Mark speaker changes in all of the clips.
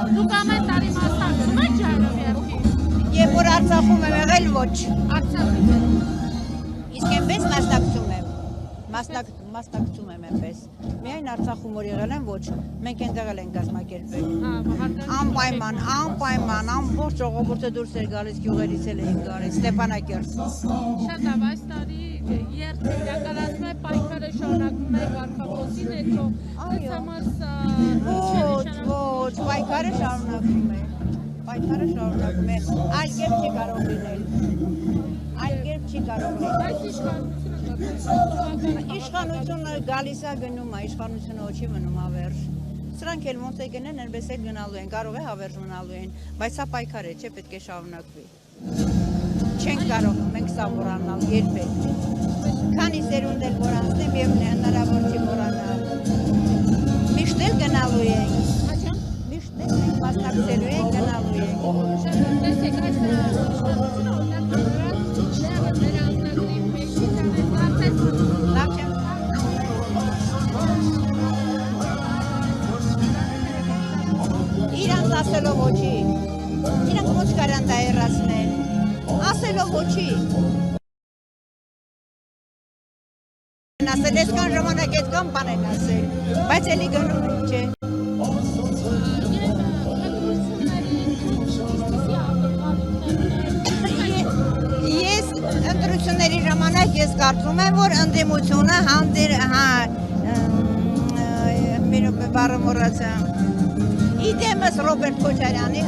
Speaker 1: Դուք ամեն տարի մասնակցում եք ջայրով երգի։
Speaker 2: Երբ որ Արցախում եմ եղել, ոչ։
Speaker 1: Արցախից։
Speaker 2: Իսկ այնպես մասնակցում եմ այնպես։ Միայն Արցախում որ եղել եմ, ոչ։ Մենք այնտեղ էլ ենք կազմակերպել։ Անպայման, ամբողջ ժողովուրդը դուրս էր գալիս, գյուղերից էլ էին գալիս, Ստեփանակերտ։
Speaker 1: Շատ լավ, այս տարի երթը իրականացնում է, պայքարը շարունակում է Վարդապետին հետո։ Ձեզ համար սա
Speaker 2: Ոչ, պայքարը շարունակում է։ Այլ կերպ չի կարող լինել։ Իշխանությունը գալիս է գնում է, իշխանությունը չի մնում ավերժ։ Սրանք էլ ոնց է գնեն, այնպես էլ գնալու են, կարող է հավերժ մնալու են, բայց սա պայքար է, չէ, պետք է շարունակվի։ Չենք կարող մենք սա մոռանալ երբեք։ Քանի սերունդ էլ որ անցնեմ եւ հնարավոր չի մոռանալ։ Միշտ էլ գնալու ենք։ Միշտ էլ մենք մասնակցելու ենք, գնալու ենք։ Իրանց ասելով ոչի, իրանք ոնց կարան դա հեռացնել, ասելով ոչի։ Ասել այսքան ժամանակ այդքան բան են ասել, բայց էլի գնում են, չէ։ Ես ընտրությունների ժամանակ ես կարծում եմ, որ ընդդիմությունը բառը մոռացա։ Իդեմս Ռոբերտ Քոչարյանի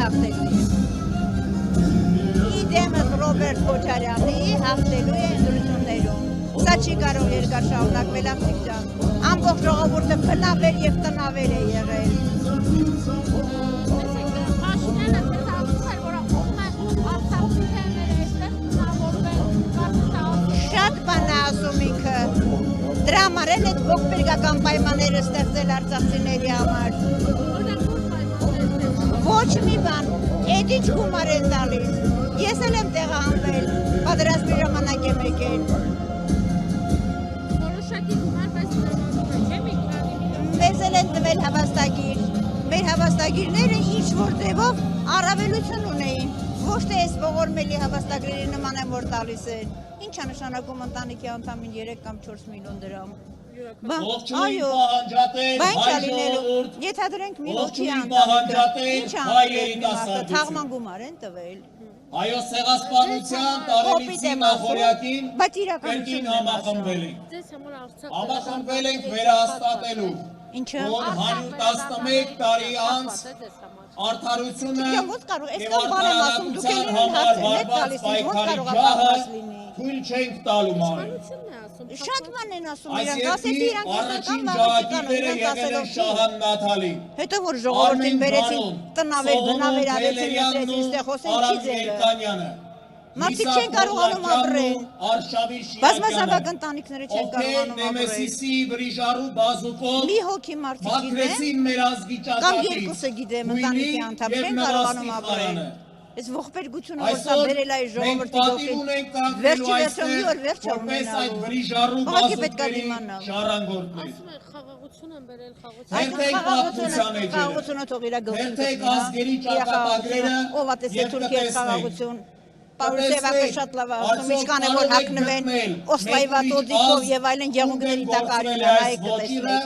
Speaker 2: հաղթելու է ընտրություններում։ Սա չի կարող երկար շարունակվել Աղջիկ ջան։ Ամբողջ ժողովուրդը բնավեր եւ տնավեր է եղել։ Շատ բան է ասում ինքը։ Դրա համար էլ այդ ողբերգական պայմանները ստեղծել արցախցիների համար։ Ոչ մի բան, էդի չգումար են տալիս, ես էլ եմ տեղահանվել, պատրաստի ժամանակ եմ եկել։
Speaker 1: Որոշակի գումար, բայց չէ մի քանի
Speaker 2: Մեզ էլ են տվել հավաստագիր, մեր հավաստագիրները ինչ-որ ձևով առավելություն ունեին, ոչ թե այս ողորմելի հավաստագրերի նման են որ տալիս են։ Ինչ է նշանակում ընտանիքի անդամին 3 կամ 4 միլիոն դրամ։ Այո, բան չա լինելու, ենթադրենք մի հոգի անդամը, ինչ անդամը, թաղման գումար են տվել։
Speaker 3: Այո, Սեղասպանության տարելիցի նախորյակին կրկին համախմբվել ենք։ Համախմբվել ենք վերահաստատելու, որ 111 տարի անց արդարությունը և արդարացության համար վարված պայքարի ջահը թույլ չենք տալու մանել։
Speaker 2: Շատ ման են ասում
Speaker 3: Այս
Speaker 2: իրանք, ասեցի
Speaker 3: երկրի առաջին ջահագիրները եղել են Շահան Նաթալին,
Speaker 2: հետո որ ժողովրդին բերեցին տնավեր, բնավեր արեցին, ստեղ խոսեն չի ձերը։ Մարդիկ չեն կարողանում ապրել, բազմազավակ ընտանիքները չեն կարողանում ապրել։
Speaker 3: Նեմեսիսի վրիժարու բազուկով
Speaker 2: Մի հոգի մարդիկ
Speaker 3: մաքրեցին մեր ազգի
Speaker 2: կամ
Speaker 3: ճակատից,
Speaker 2: երկուսը գիտեմ ընտանիքի անդամ չեն կարողանում ապրել։ Այս ողբերգությունը որ սա բերել է ժողովրդի գլխին, վերջի վերջում մի օր վերջ է
Speaker 3: որպես այդ
Speaker 2: ունենալու։
Speaker 3: վրիժարու
Speaker 2: Ուղղակի պետք է
Speaker 3: բազուկների
Speaker 2: դիմանալ։
Speaker 3: ժառանգորդներ։
Speaker 1: Ասում են խաղաղություն են բերել
Speaker 3: Հերթեք պատմության էջերը,
Speaker 2: խաղաղությունը թող իր գլխին
Speaker 3: հերթեք ազգերի ճակատագրերը
Speaker 2: ով է տեսել
Speaker 3: և
Speaker 2: Թուրքիայի
Speaker 3: կտեսնեք։
Speaker 2: խաղաղություն։ Պարուս Սևակը շատ լավ է ասում, ինչքան է որ հագնվեն Օսլոյի տոդիկով եւ այլն եղունգների տակ արին նայեք կտեսնեք։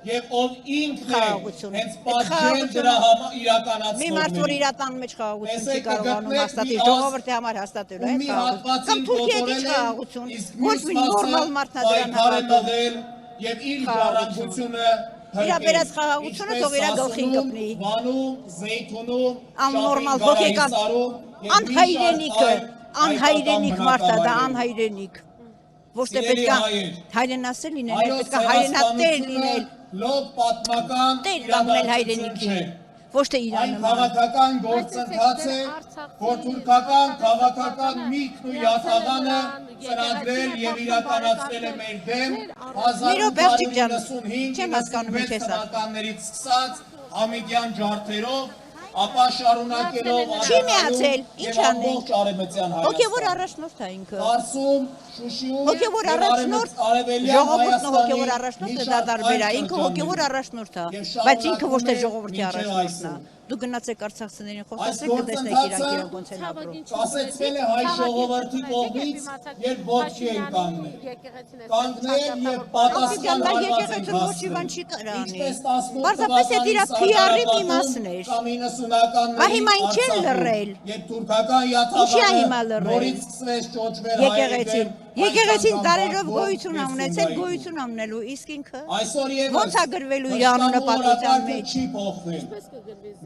Speaker 3: Եվ ով ինքն է
Speaker 2: Խաղաղություն։
Speaker 3: հենց պատժել դրա իրականացնողներին։
Speaker 2: Մի մարդ որ իր տան մեջ խաղաղություն չի կարողանում հաստատել, ժողովրդի համար հաստատելու է խաղաղություն։ Կամ Թուրքիայի խաղաղություն, ոչ մի նորմալ մարդն է դրան հավատում։
Speaker 3: Եվ իր ժառանգությունը
Speaker 2: Իր բերած խաղաղությունը թող իր գլխին կպնի։
Speaker 3: Վանում, Զեյթունում,
Speaker 2: Աննորմալ հոգեկան անհայրենիք մարդ է դա, անհայրենիք։ Ոչ թե պետք է հայրենասեր լինել, պետք է հայրենատեր լինել։
Speaker 3: Լոկ պատմական
Speaker 2: Տեր կանգնել հայրենիքի, ոչ թե իրան
Speaker 3: Այն
Speaker 2: նման։
Speaker 3: քաղաքական գործընթաց է, որ թուրքական քաղաքական միտքն ու յաթաղանը ծրագրել եւ իրականացնել է մեր դեմ 1895 թվականներից սկսած Համիդյան ջարդերով, ապա շարունակելով
Speaker 2: Չի միացել, ինչ անենք։
Speaker 3: ամբողջ արևմտյան Հայաստան։
Speaker 2: Հոգևոր առաջնորդ է ինքը։
Speaker 3: Արսում, Շուշիում
Speaker 2: Հոգևոր առաջնորդ, ժողովուրդն ու հոգևոր առաջնորդը դա տարբեր է, ինքը հոգևոր առաջնորդ է, բայց ինքը ոչ թե ժողովրդի առաջնորդն է։ Դու գնացեք արցախցիներին
Speaker 3: Այս
Speaker 2: խոսացեք կտեսնեք իրանք
Speaker 3: գործընթացը
Speaker 2: իրենք ոնց են ապրում։
Speaker 3: կասեցվել է հայ ժողովրդի կողմից, երբ ոտքի են կանգնել։ Կանգնել եւ պատասխան
Speaker 2: եկեղեցու ոչ մի բան չի կարանի։ Պարզապես այդ իր PR-ի մի մասն էր։
Speaker 3: Կամ 90-ականների
Speaker 2: Բա հիմա ինչ են լռել։
Speaker 3: Երբ թուրքական
Speaker 2: Ինչի է հիմա
Speaker 3: յաթաղանը
Speaker 2: լռել։
Speaker 3: նորից սկսվեց ճոճվել
Speaker 2: Եկեղեցին։ Եկեղեցին դարերով գոյություն ունեցել, գոյություն ունենալու, իսկ ինքը
Speaker 3: Այսօր եւս
Speaker 2: ոնց է գրվելու իր անունը պատմության մեջ։
Speaker 3: չի փոխվել։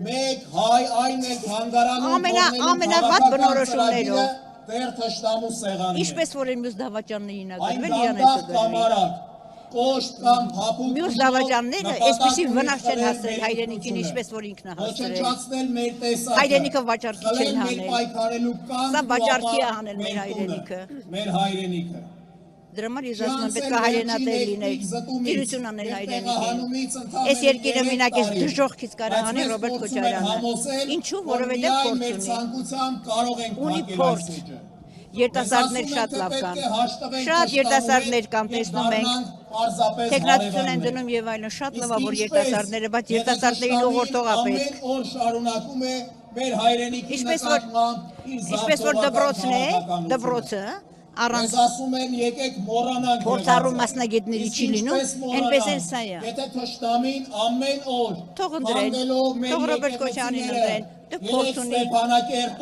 Speaker 3: Մեկ հայ այն է հանգարանում
Speaker 2: ամենավատ բնորոշումներով։
Speaker 3: Դեր թշնամու սեղանի։
Speaker 2: Ինչպես որ են մյուս դավաճաններին
Speaker 3: Այն
Speaker 2: ագրվել, իրան է գրվել։
Speaker 3: կամարակ, կոշտ կամ փափուկ
Speaker 2: Մյուս դավաճանները այսպեսի վնաս չեն հասցրել հայրենիքին, ինչպես որ ինքն է հասցրել։
Speaker 3: ոչնչացնել մեր տեսակը։
Speaker 2: Հայրենիքը վաճառքի չեն հանել։
Speaker 3: Պայքարելու կան։
Speaker 2: Սա վաճառքի է հանել մեր հայրենիքը։
Speaker 3: Մեր հայրենիքը։
Speaker 2: Դրա համար ես ասում եմ պետք է հայրենատեր լինել, տիրություն անել հայրենիքին։ Այս երկիրը մենակ այս դժոխքից կարող անել Ռոբերտ Քոչարյանը։ Ինչու՞, որովհետև փորձ ունի փորձ։ Երիտասարդներ շատ լավ կան։ Շատ երիտասարդներ կան, տեսնում ենք։ Տեխնատություն են դնում եւ այլն, շատ լավ է որ երիտասարդները, բայց երիտասարդներին ուղղորդող է պետք։
Speaker 3: Ամեն օր շարունակում է մեր հայրենիքի
Speaker 2: Ինչպես որ դպրոցն է, դպրոցը առանց
Speaker 3: ասում են եկեք մոռանանք
Speaker 2: փորձառու մասնագետների չի լինում, այնպես էլ սա է։
Speaker 3: Եթե թշնամին ամեն օր
Speaker 2: Թող ընտրեն, թող Ռոբերտ Քոչարյանին ընտրեն, դե փորձ ունի,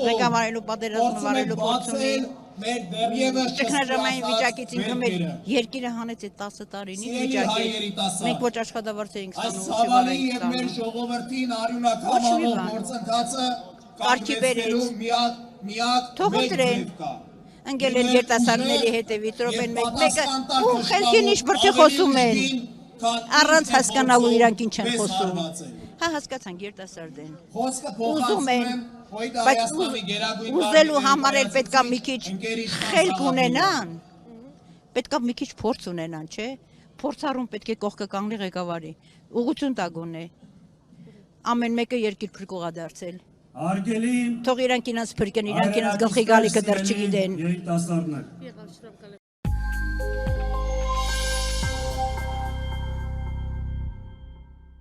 Speaker 2: ղեկավարելու պատերազմը վարելու փորձ ունի։
Speaker 3: Մեր դեռևս
Speaker 2: Ճգնաժամային վիճակից ինքը մեր երկիրը հանեց այդ 10 տարին ի վիճակից։ Մենք ոչ աշխատավարձ էինք
Speaker 3: այս
Speaker 2: ստանում,
Speaker 3: ցավալի եւ մեր ժողովրդին արյունակամանով գործընթացը
Speaker 2: կարգի բերեց։
Speaker 3: միակ
Speaker 2: Թող ընտրեն։ Ընկել են երիտասարդների հետևից, Ռոբեն մեկը ու խելքին ինչ բրդի խոսում են, առանց հասկանալու իրանք ինչ են խոսում։ Հա հասկացանք երիտասարդ են։ Ուզում են, բայց ուզելու համար էլ պետքա մի քիչ խելք ունենան, պետքա մի քիչ փորձ ունենան, չէ։ Փորձառուն պետք է կողքը կանգնի ղեկավարի, ուղղություն տա գոնե։ Ամեն մեկը երկիր փրկող է դարձել։
Speaker 4: Արգելի
Speaker 2: Թող իրանք ինձ փրկեն, իրանք ինձ գլխի գալիքը դեռ չգիտեն։
Speaker 4: երիտասարդներ